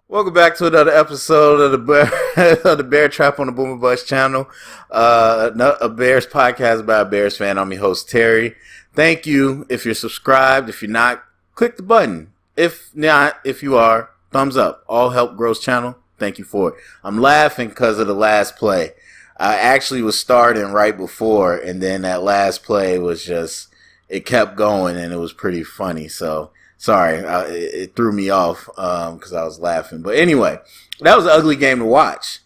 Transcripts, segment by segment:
Welcome back to another episode of the of the Bear Trap on the Boomer Bust channel. A Bears podcast by a Bears fan. I'm your host Terry. Thank you. If you're subscribed, if you're not, click the button. If not, if you are, thumbs up. All help grows channel. Thank you for it. I'm laughing because of the last play. I actually was starting right before, and then that last play was just, it kept going, and it was pretty funny. So sorry, it threw me off because I was laughing. But anyway, that was an ugly game to watch.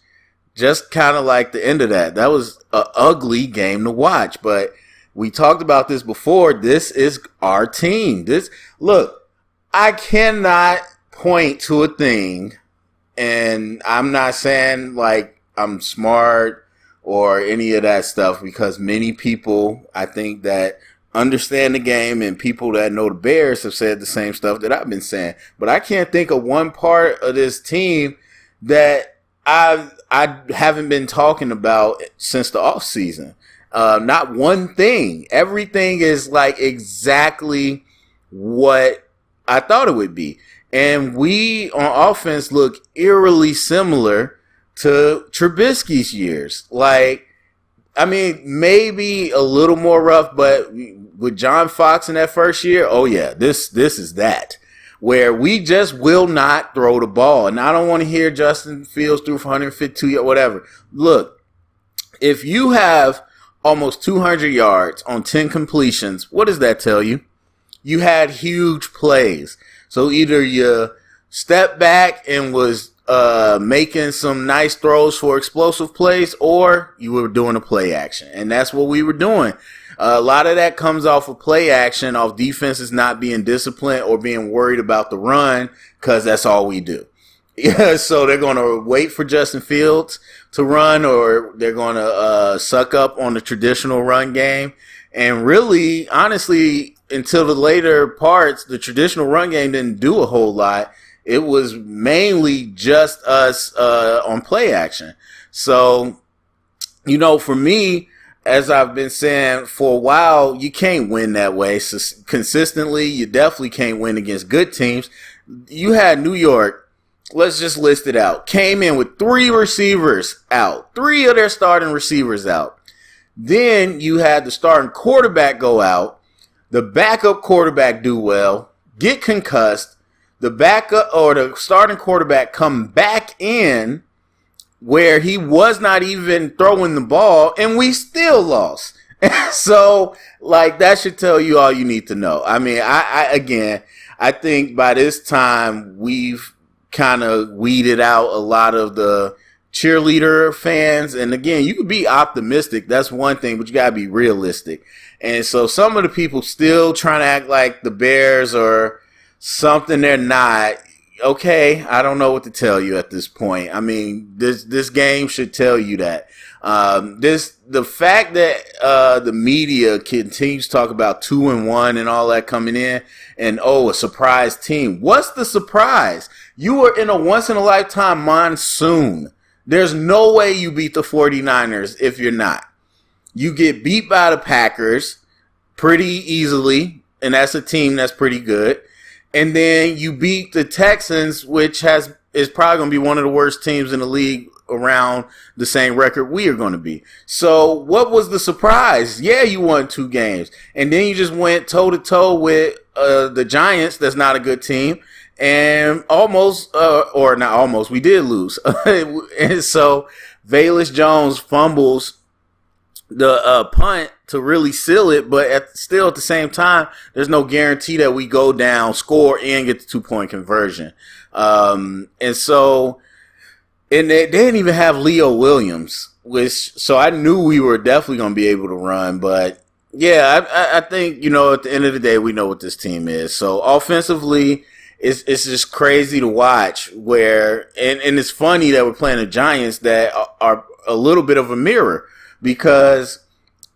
Just kind of like the end of that. That was an ugly game to watch. But we talked about this before. This is our team. Look, I cannot point to a thing, and I'm not saying like I'm smart or any of that stuff, because many people, I think, that understand the game and people that know the Bears have said the same stuff that I've been saying. But I can't think of one part of this team that I haven't been talking about since the offseason. Not one thing. Everything is like exactly what I thought it would be. And we on offense look eerily similar to Trubisky's years. Like, I mean, maybe a little more rough, but with John Fox in that first year, oh yeah, this is that. Where we just will not throw the ball. And I don't want to hear Justin Fields threw for 152 or whatever. Look, if you have almost 200 yards on 10 completions, what does that tell you? You had huge plays. So either you stepped back and was making some nice throws for explosive plays, or you were doing a play action. And that's what we were doing. A lot of that comes off of play action, off defenses not being disciplined or being worried about the run, because that's all we do. Yeah, so they're going to wait for Justin Fields to run, or they're going to suck up on the traditional run game. And really, honestly, until the later parts, the traditional run game didn't do a whole lot. It was mainly just us on play action. So, you know, for me, as I've been saying for a while, you can't win that way. So consistently, you definitely can't win against good teams. You had New York, let's just list it out, came in with 3 receivers out, 3 of their starting receivers out. Then you had the starting quarterback go out, the backup quarterback do well, get concussed, the backup or the starting quarterback come back in where he was not even throwing the ball, and we still lost. So, like, that should tell you all you need to know. I mean, I think by this time we've kind of weeded out a lot of the cheerleader fans. And again, you can be optimistic. That's one thing, but you got to be realistic. And so some of the people still trying to act like the Bears are something they're not. Okay, I don't know what to tell you at this point. I mean, this game should tell you that. The fact that the media continues to talk about 2-1 and all that coming in, and a surprise team. What's the surprise? You were in a once in a lifetime monsoon. There's no way you beat the 49ers if you're not. You get beat by the Packers pretty easily, and that's a team that's pretty good. And then you beat the Texans, which is probably going to be one of the worst teams in the league around the same record we are going to be. So what was the surprise? Yeah, you won 2 games. And then you just went toe-to-toe with the Giants. That's not a good team. And we did lose. And so Velus Jones fumbles the punt to really seal it, but still at the same time, there's no guarantee that we go down, score, and get the 2-point conversion. And they didn't even have Leo Williams, so I knew we were definitely going to be able to run. But yeah, I think, you know, at the end of the day, we know what this team is. So offensively, it's just crazy to watch. And it's funny that we're playing the Giants that are a little bit of a mirror, because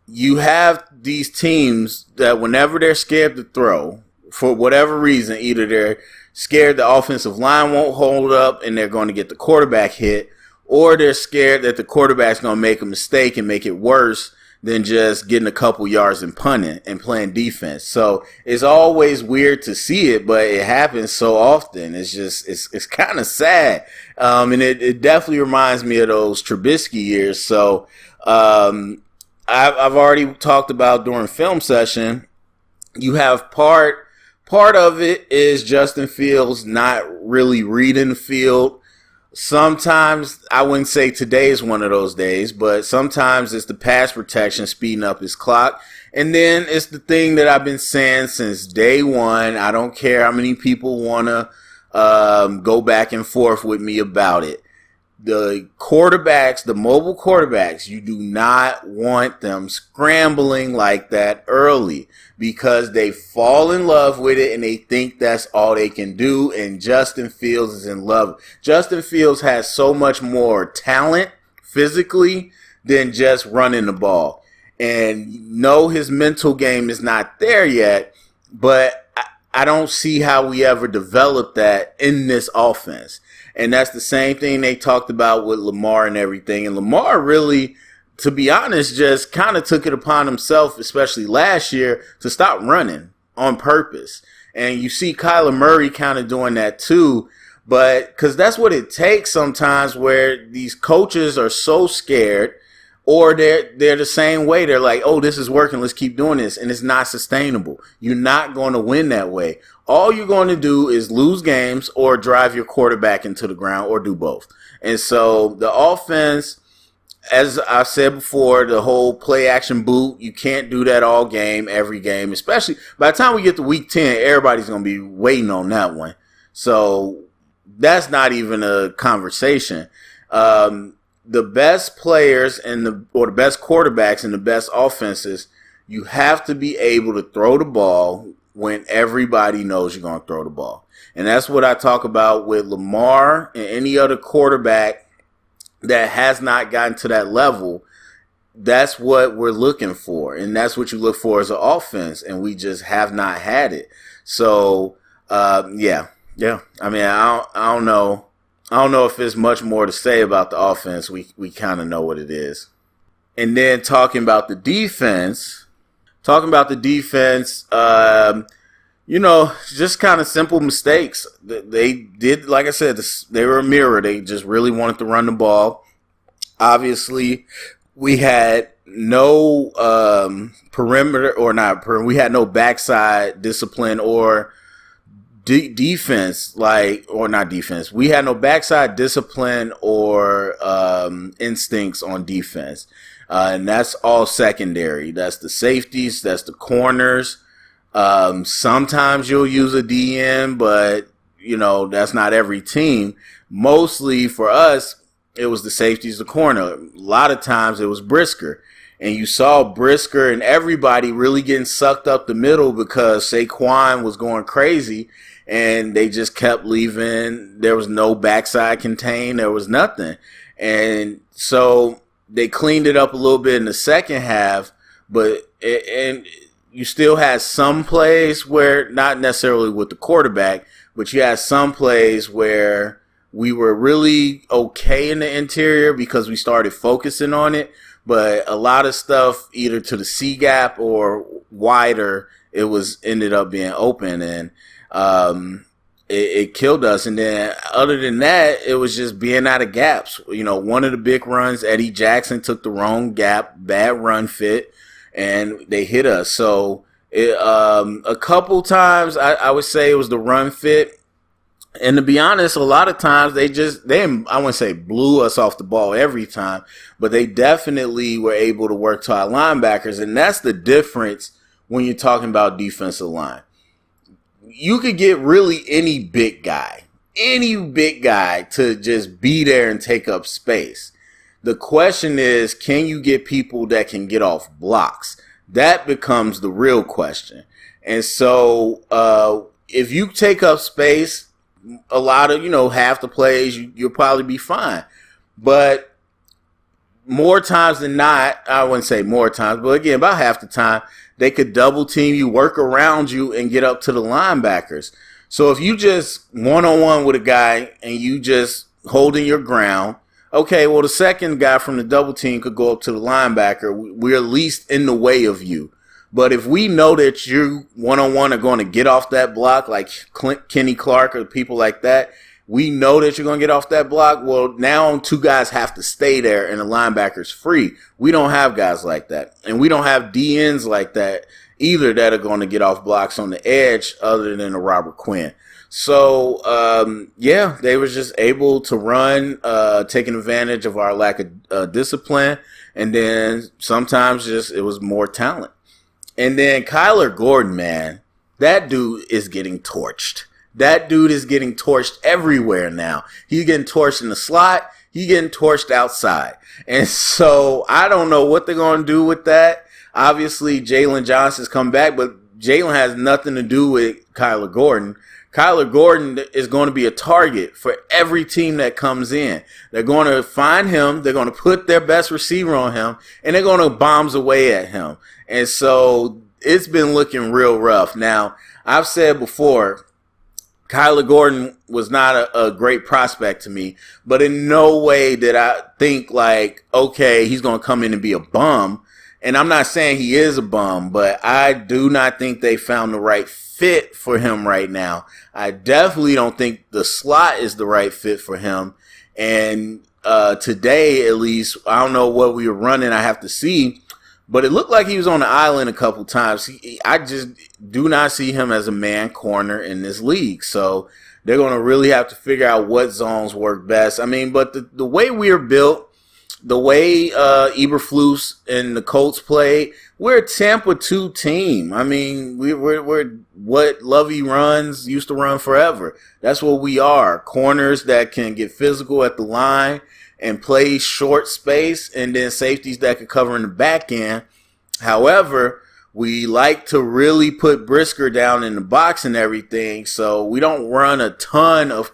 you have these teams that whenever they're scared to throw, for whatever reason, either they're scared the offensive line won't hold up and they're going to get the quarterback hit, or they're scared that the quarterback's going to make a mistake and make it worse than just getting a couple yards and punting and playing defense. So it's always weird to see it, but it happens so often. It's kind of sad. And it definitely reminds me of those Trubisky years. So I've already talked about during film session, you have part of it is Justin Fields not really reading the field. Sometimes, I wouldn't say today is one of those days, but sometimes it's the pass protection speeding up his clock. And then it's the thing that I've been saying since day one. I don't care how many people want to go back and forth with me about it. The quarterbacks, the mobile quarterbacks, you do not want them scrambling like that early because they fall in love with it and they think that's all they can do. And Justin Fields is in love. Justin Fields has so much more talent physically than just running the ball. And no, his mental game is not there yet, but I don't see how we ever develop that in this offense. And that's the same thing they talked about with Lamar and everything. And Lamar really, to be honest, just kind of took it upon himself, especially last year, to stop running on purpose. And you see Kyler Murray kind of doing that too. But because that's what it takes sometimes, where these coaches are so scared, or they're the same way. They're like, oh, this is working, let's keep doing this. And it's not sustainable. You're not going to win that way. All you're going to do is lose games or drive your quarterback into the ground or do both. And so the offense, as I've said before, the whole play action boot, you can't do that all game, every game, especially by the time we get to week 10, everybody's going to be waiting on that one. So that's not even a conversation. The best players or the best quarterbacks and the best offenses, you have to be able to throw the ball when everybody knows you're going to throw the ball. And that's what I talk about with Lamar and any other quarterback that has not gotten to that level. That's what we're looking for. And that's what you look for as an offense. And we just have not had it. So, yeah. I mean, I don't know. I don't know if there's much more to say about the offense. We kind of know what it is. And then talking about the defense, just kind of simple mistakes. They did, like I said, they were a mirror. They just really wanted to run the ball. Obviously, we had no we had no backside discipline or defense, we had no backside discipline or instincts on defense. And that's all secondary. That's the safeties. That's the corners. Sometimes you'll use a DN, but, that's not every team. Mostly for us, it was the safeties, the corner. A lot of times it was Brisker. And you saw Brisker and everybody really getting sucked up the middle because Saquon was going crazy and they just kept leaving. There was no backside contain. There was nothing. And so they cleaned it up a little bit in the second half, and you still had some plays where, not necessarily with the quarterback, but you had some plays where we were really okay in the interior because we started focusing on it. But a lot of stuff, either to the C gap or wider, it ended up being open, and it killed us. And then other than that, it was just being out of gaps. One of the big runs, Eddie Jackson took the wrong gap, bad run fit, and they hit us. So a couple times, I would say it was the run fit. And to be honest, a lot of times they I wouldn't say blew us off the ball every time, but they definitely were able to work to our linebackers. And that's the difference when you're talking about defensive line. You could get really any big guy to just be there and take up space. The question is, can you get people that can get off blocks? That becomes the real question. And so if you take up space, a lot of, half the plays, you'll probably be fine. But more times than not, I wouldn't say more times, but again, about half the time, they could double team you, work around you, and get up to the linebackers. So if you just one-on-one with a guy and you just holding your ground, okay, well, the second guy from the double team could go up to the linebacker. We're at least in the way of you. But if we know that you one-on-one are going to get off that block, like Kenny Clark or people like that, we know that you're going to get off that block. Well, now two guys have to stay there and the linebacker's free. We don't have guys like that. And we don't have DNs like that either that are going to get off blocks on the edge other than a Robert Quinn. So, they were just able to run, taking advantage of our lack of discipline. And then sometimes it was more talent. And then Kyler Gordon, man, that dude is getting torched. That dude is getting torched everywhere now. He's getting torched in the slot. He's getting torched outside. And so I don't know what they're going to do with that. Obviously, Jalen Johnson's come back, but Jalen has nothing to do with Kyler Gordon. Kyler Gordon is going to be a target for every team that comes in. They're going to find him. They're going to put their best receiver on him, and they're going to bombs away at him. And so it's been looking real rough. Now, I've said before, Kyler Gordon was not a great prospect to me, but in no way did I think like, okay, he's going to come in and be a bum. And I'm not saying he is a bum, but I do not think they found the right fit for him right now. I definitely don't think the slot is the right fit for him. And today, at least, I don't know what we were running. I have to see. But it looked like he was on the island a couple times. I just do not see him as a man corner in this league. So they're going to really have to figure out what zones work best. I mean, but the way we are built, the way Eberflus and the Colts play, we're a Tampa 2 team. I mean, we're what Lovey used to run forever. That's what we are. Corners that can get physical at the line and play short space, and then safeties that could cover in the back end. However, we like to really put Brisker down in the box and everything, so we don't run a ton of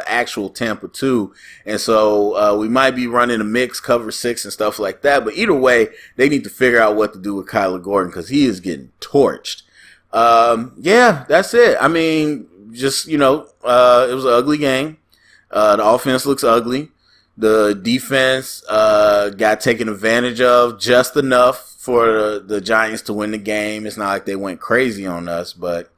actual Tampa 2. And so we might be running a mix, cover 6 and stuff like that. But either way, they need to figure out what to do with Kyler Gordon because he is getting torched. That's it. I mean, just, it was an ugly game. The offense looks ugly. The defense got taken advantage of just enough for the Giants to win the game. It's not like they went crazy on us, but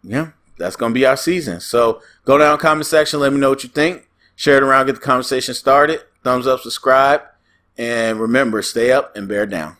yeah, that's going to be our season. So go down in the comment section. Let me know what you think. Share it around. Get the conversation started. Thumbs up, subscribe. And remember, stay up and bear down.